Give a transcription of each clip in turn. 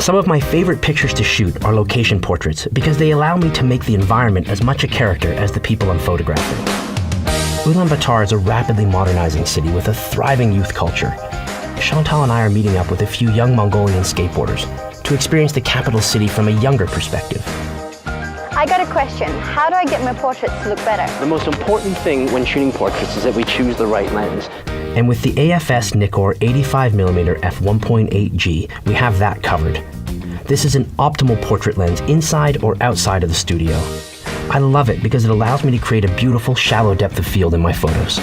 Some of my favorite pictures to shoot are location portraits because they allow me to make the environment as much a character as the people I'm photographing. Ulán Bator is a rapidly modernizing city with a thriving youth culture. Chantal and I are meeting up with a few young Mongolian skateboarders to experience the capital city from a younger perspective. I got a question. How do I get my portraits to look better? The most important thing when shooting portraits is that we choose the right lens. And with the AF-S NIKKOR 85mm f1.8G, we have that covered. This is an optimal portrait lens inside or outside of the studio. I love it because it allows me to create a beautiful, shallow depth of field in my photos.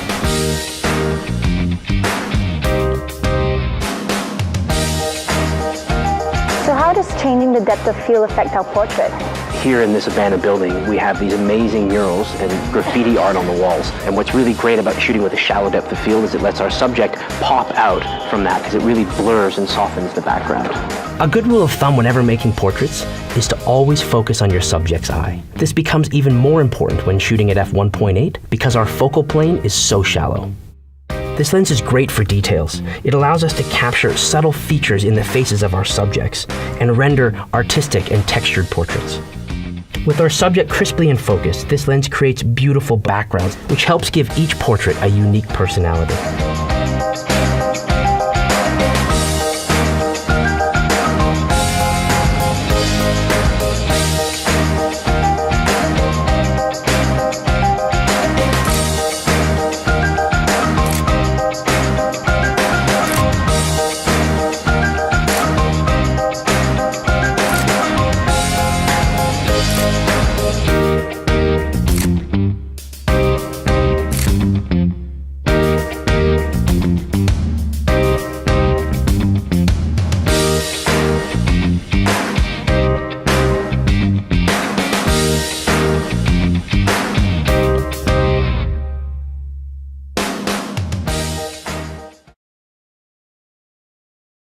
So how does changing the depth of field affect our portrait? Here in this abandoned building, we have these amazing murals and graffiti art on the walls. And what's really great about shooting with a shallow depth of field is it lets our subject pop out from that because it really blurs and softens the background. A good rule of thumb whenever making portraits is to always focus on your subject's eye. This becomes even more important when shooting at f1.8 because our focal plane is so shallow. This lens is great for details. It allows us to capture subtle features in the faces of our subjects and render artistic and textured portraits. With our subject crisply in focus, this lens creates beautiful backgrounds, which helps give each portrait a unique personality.